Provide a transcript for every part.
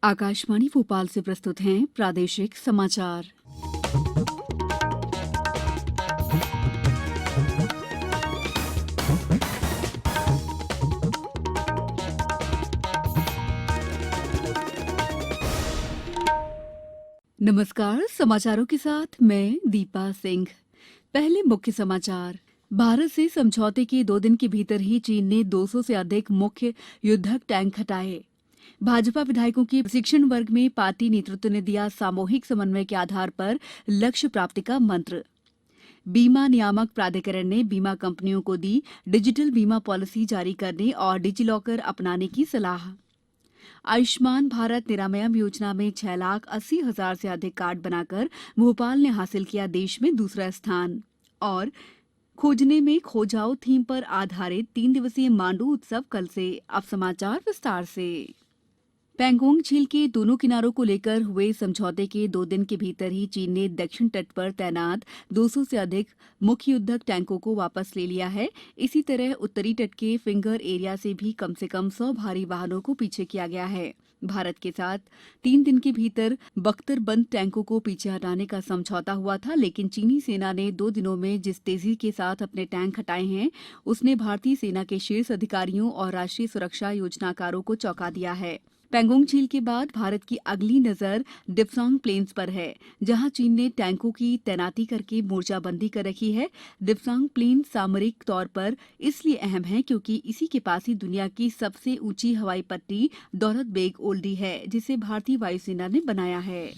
आकाशवाणी भोपाल से प्रस्तुत हैं प्रादेशिक समाचार। नमस्कार, समाचारों के साथ मैं दीपा सिंह। पहले मुख्य समाचार। भारत से समझौते के 2 दिन के भीतर ही चीन ने 200 से अधिक मुख्य युद्धक टैंक हटाए। भाजपा विधायकों के प्रशिक्षण वर्ग में पार्टी नेतृत्व ने दिया सामूहिक समन्वय के आधार पर लक्ष्य प्राप्ति का मंत्र। बीमा नियामक प्राधिकरण ने बीमा कंपनियों को दी डिजिटल बीमा पॉलिसी जारी करने और डिजिलॉकर अपनाने की सलाह। आयुष्मान भारत निरामयम योजना में 6,80,000 से अधिक कार्ड बनाकर भोपाल ने हासिल किया देश में दूसरा स्थान। और खोजने में खो जाओ थीम पर आधारित 3 दिवसीय मांडू उत्सव कल से। अब समाचार विस्तार से। पैंगोंग झील के दोनों किनारों को लेकर हुए समझौते के 2 दिन के भीतर ही चीन ने दक्षिण तट पर तैनात 200 से अधिक मुख्य युद्धक टैंकों को वापस ले लिया है। इसी तरह उत्तरी तट के फिंगर एरिया से भी कम से कम 100 भारी वाहनों को पीछे किया गया है। भारत के साथ 3 दिन के भीतर बख्तरबंद टैंकों को पीछे हटाने का समझौता हुआ था, लेकिन चीनी सेना ने 2 दिनों में जिस तेजी के साथ अपने टैंक हटाए हैं, उसने भारतीय सेना के शीर्ष अधिकारियों और राष्ट्रीय सुरक्षा योजनाकारों को चौंका दिया है। पैंगोंग झील के बाद भारत की अगली नजर डिप्सोंग प्लेन्स पर है, जहां चीन ने टैंकों की तैनाती करके मोर्चाबंदी कर रखी है। डिप्सोंग प्लेन सामरिक तौर पर इसलिए अहम है क्योंकि इसी के पास ही दुनिया की सबसे ऊंची हवाई पट्टी दौलत बेग ओल्डी है, जिसे भारतीय वायुसेना ने बनाया है।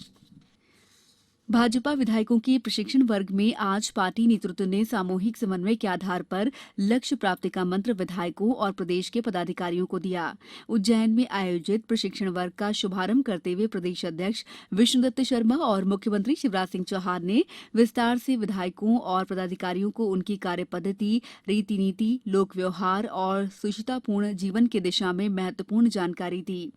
भाजपा विधायकों के प्रशिक्षण वर्ग में आज पार्टी नेतृत्व ने सामूहिक समन्वय के आधार पर लक्ष्य प्राप्ति का मंत्र विधायकों और प्रदेश के पदाधिकारियों को दिया। उज्जैन में आयोजित प्रशिक्षण वर्ग का शुभारंभ करते हुए प्रदेश अध्यक्ष विष्णुदत्त शर्मा और मुख्यमंत्री शिवराज सिंह चौहान ने विस्तार से विधायकों और पदाधिकारियों को उनकी कार्यपद्धति, रीति नीति, लोक व्यवहार और सुचितापूर्ण जीवन की दिशा में महत्वपूर्ण जानकारी दी।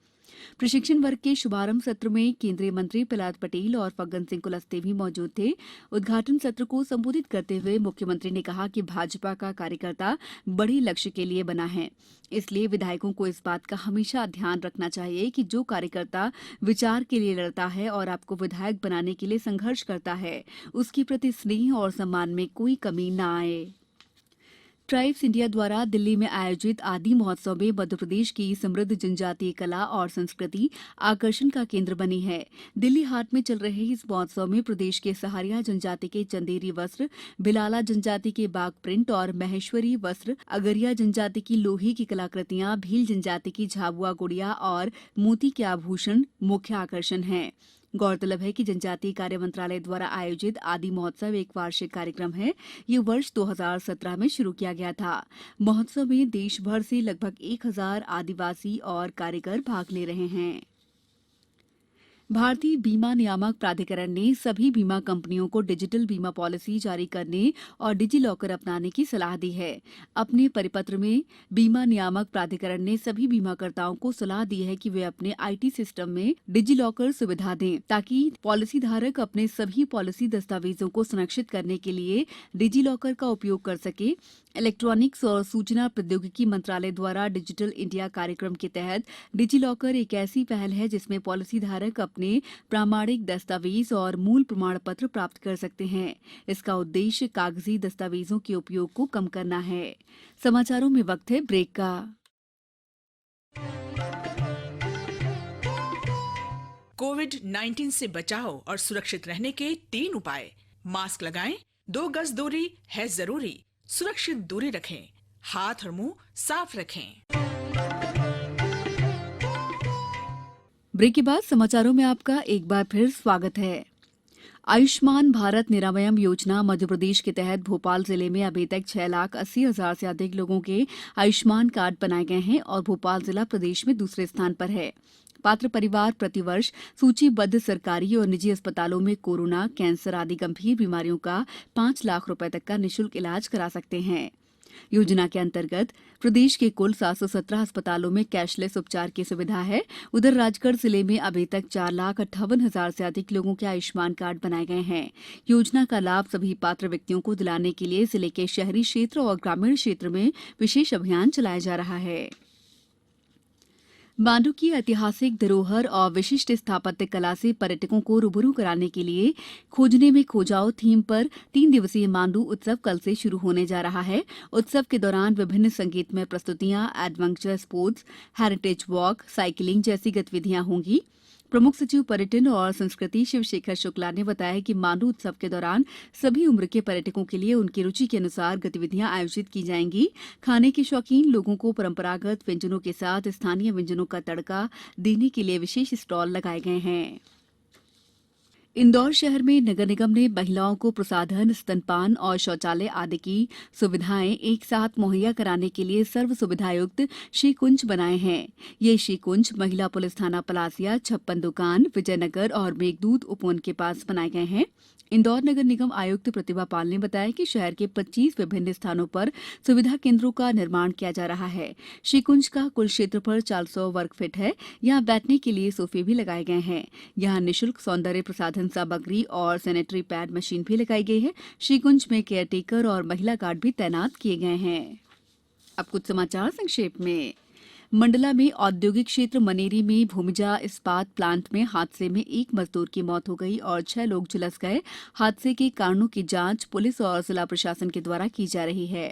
प्रशिक्षण वर्ग के शुभारंभ सत्र में केंद्रीय मंत्री प्रहलाद पटेल और फग्गन सिंह कुलस्ते भी मौजूद थे। उद्घाटन सत्र को संबोधित करते हुए मुख्यमंत्री ने कहा कि भाजपा का कार्यकर्ता बड़े लक्ष्य के लिए बना है, इसलिए विधायकों को इस बात का हमेशा ध्यान रखना चाहिए कि जो कार्यकर्ता विचार के लिए लड़ता है और आपको विधायक बनाने के लिए संघर्ष करता है, उसके प्रति स्नेह और सम्मान में कोई कमी न आए। ट्राइब्स इंडिया द्वारा दिल्ली में आयोजित आदि महोत्सव में मध्यप्रदेश की समृद्ध जनजातीय कला और संस्कृति आकर्षण का केंद्र बनी है। दिल्ली हाट में चल रहे इस महोत्सव में प्रदेश के सहारिया जनजाति के चंदेरी वस्त्र, भिलाला जनजाति के बाग प्रिंट और महेश्वरी वस्त्र, अगरिया जनजाति की लोहे की कलाकृतियां, भील जनजाति की झाबुआ गुड़िया और मोती के आभूषण मुख्य आकर्षण हैं। गौरतलब है कि जनजातीय कार्य मंत्रालय द्वारा आयोजित आदि महोत्सव एक वार्षिक कार्यक्रम है। ये वर्ष 2017 में शुरू किया गया था। महोत्सव में देश भर से लगभग 1,000 आदिवासी और कारीगर भाग ले रहे हैं। भारतीय बीमा नियामक प्राधिकरण ने सभी बीमा कंपनियों को डिजिटल बीमा पॉलिसी जारी करने और डिजिलॉकर अपनाने की सलाह दी है। अपने परिपत्र में बीमा नियामक प्राधिकरण ने सभी बीमाकर्ताओं को सलाह दी है कि वे अपने आईटी सिस्टम में डिजिलॉकर सुविधा दें, ताकि पॉलिसी धारक अपने सभी पॉलिसी दस्तावेजों को संरक्षित करने के लिए डिजिलॉकर का उपयोग कर सके। इलेक्ट्रॉनिक्स और सूचना प्रौद्योगिकी मंत्रालय द्वारा डिजिटल इंडिया कार्यक्रम के तहत डिजिलॉकर एक ऐसी पहल है जिसमें पॉलिसी धारक अपने प्रामाणिक दस्तावेज और मूल प्रमाण पत्र प्राप्त कर सकते हैं। इसका उद्देश्य कागजी दस्तावेजों के उपयोग को कम करना है। समाचारों में वक्त है ब्रेक का। कोविड-19 से बचाव और सुरक्षित रहने के 3 उपाय। मास्क लगाएं, 2 गज दूरी है जरूरी, सुरक्षित दूरी रखें, हाथ और मुंह साफ रखें। ब्रेक के बाद समाचारों में आपका एक बार फिर स्वागत है। आयुष्मान भारत निरामयम योजना मध्यप्रदेश के तहत भोपाल जिले में अभी तक 6,80,000 से अधिक लोगों के आयुष्मान कार्ड बनाए गए हैं और भोपाल जिला प्रदेश में दूसरे स्थान पर है। पात्र परिवार प्रतिवर्ष सूचीबद्ध सरकारी और निजी अस्पतालों में कोरोना, कैंसर आदि गंभीर बीमारियों का 5 लाख रुपए तक का निःशुल्क इलाज करा सकते हैं। योजना के अंतर्गत प्रदेश के कुल 717 अस्पतालों में कैशलेस उपचार की सुविधा है। उधर राजगढ़ जिले में अभी तक 4,58,000 से अधिक लोगों के आयुष्मान कार्ड बनाए गए हैं। योजना का लाभ सभी पात्र व्यक्तियों को दिलाने के लिए जिले के शहरी क्षेत्र और ग्रामीण क्षेत्र में विशेष अभियान चलाया जा रहा है। मांडू की ऐतिहासिक धरोहर और विशिष्ट स्थापत्य कला से पर्यटकों को रूबरू कराने के लिए खोजने में खो जाओ थीम पर 3 दिवसीय मांडू उत्सव कल से शुरू होने जा रहा है। उत्सव के दौरान विभिन्न संगीतमय प्रस्तुतियां, adventure sports, heritage walk, cycling जैसी गतिविधियां होंगी। प्रमुख सचिव पर्यटन और संस्कृति शिवशेखर शुक्ला ने बताया कि मांडू उत्सव के दौरान सभी उम्र के पर्यटकों के लिए उनकी रुचि के अनुसार गतिविधियां आयोजित की जाएंगी। खाने के शौकीन लोगों को परंपरागत व्यंजनों के साथ स्थानीय व्यंजनों का तड़का देने के लिए विशेष स्टॉल लगाए गए हैं। इंदौर शहर में नगर निगम ने महिलाओं को प्रसाधन, स्तनपान और शौचालय आदि की सुविधाएं एक साथ मुहैया कराने के लिए सर्व सुविधायुक्त श्री कुंज बनाए हैं। ये श्री कुंज महिला पुलिस थाना पलासिया, छप्पन दुकान, विजयनगर और मेघदूत उपवन के पास बनाए गए हैं। इंदौर नगर निगम आयुक्त प्रतिभा पाल ने बताया कि शहर के 25 विभिन्न स्थानों पर सुविधा केंद्रों का निर्माण किया जा रहा है। श्री कुंज का कुल क्षेत्रफल 400 वर्ग फीट है। यहाँ बैठने के लिए सोफे भी लगाए गए हैं। यहाँ निःशुल्क सौंदर्य प्रसाधन सामग्री और सैनिटरी पैड मशीन भी लगाई गई है। श्री कुंज में केयरटेकर और महिला गार्ड भी तैनात किए गए हैं। अब कुछ समाचार संक्षेप में। मंडला में औद्योगिक क्षेत्र मनेरी में भूमिजा इस्पात प्लांट में हादसे में एक मजदूर की मौत हो गई और 6 लोग झुलस गए। हादसे के कारणों की जांच पुलिस और जिला प्रशासन के द्वारा की जा रही है।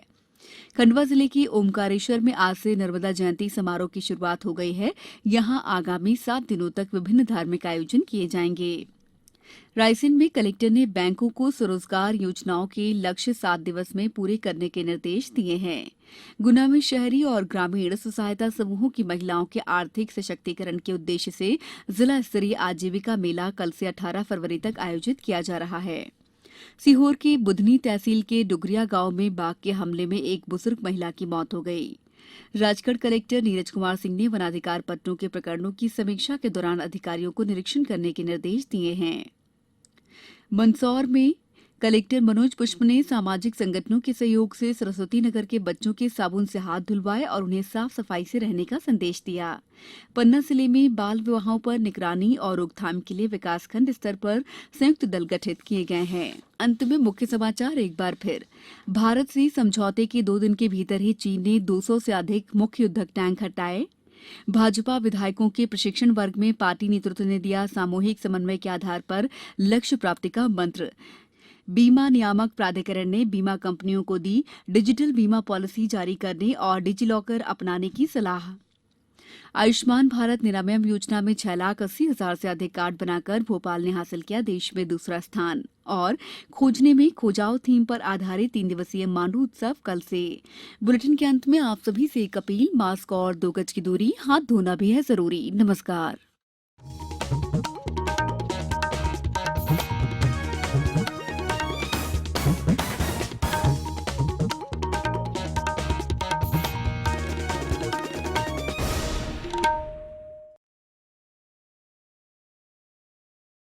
खंडवा जिले के ओमकारेश्वर में आज से नर्मदा जयंती समारोह की शुरुआत हो गई है। यहां आगामी 7 दिनों तक विभिन्न धार्मिक आयोजन किए जाएंगे। रायसेन में कलेक्टर ने बैंकों को स्वरोजगार योजनाओं के लक्ष्य 7 दिवस में पूरे करने के निर्देश दिए हैं। गुना में शहरी और ग्रामीण स्व सहायता समूहों की महिलाओं के आर्थिक सशक्तिकरण के उद्देश्य से जिला स्तरीय आजीविका मेला कल से 18 फरवरी तक आयोजित किया जा रहा है। सीहोर की बुधनी तहसील के डुगरिया गांव में बाघ के हमले में एक बुजुर्ग महिला की मौत हो गई। राजगढ़ कलेक्टर नीरज कुमार सिंह ने वनाधिकार पट्टों के प्रकरणों की समीक्षा के दौरान अधिकारियों को निरीक्षण करने के निर्देश दिए हैं। मंदसौर में कलेक्टर मनोज पुष्प ने सामाजिक संगठनों के सहयोग से सरस्वती नगर के बच्चों के साबुन से हाथ धुलवाए और उन्हें साफ सफाई से रहने का संदेश दिया। पन्ना जिले में बाल विवाहों पर निगरानी और रोकथाम के लिए विकासखंड स्तर पर संयुक्त दल गठित किए गए हैं। अंत में मुख्य समाचार एक बार फिर। भारत से समझौते के 2 दिन के भीतर ही चीन ने 200 से अधिक मुख्य युद्धक टैंक हटाए। भाजपा विधायकों के प्रशिक्षण वर्ग में पार्टी नेतृत्व ने दिया सामूहिक समन्वय के आधार पर लक्ष्य प्राप्ति का मंत्र। बीमा नियामक प्राधिकरण ने बीमा कंपनियों को दी डिजिटल बीमा पॉलिसी जारी करने और डिजिलॉकर अपनाने की सलाह। आयुष्मान भारत निरामयम योजना में 6,80,000 से अधिक कार्ड बनाकर भोपाल ने हासिल किया देश में दूसरा स्थान। और खोजने में खो जाओ थीम पर आधारित 3 दिवसीय मांडू उत्सव कल से। बुलेटिन के अंत में आप सभी से एक अपील, मास्क और 2 गज की दूरी, हाथ धोना भी है जरूरी। नमस्कार।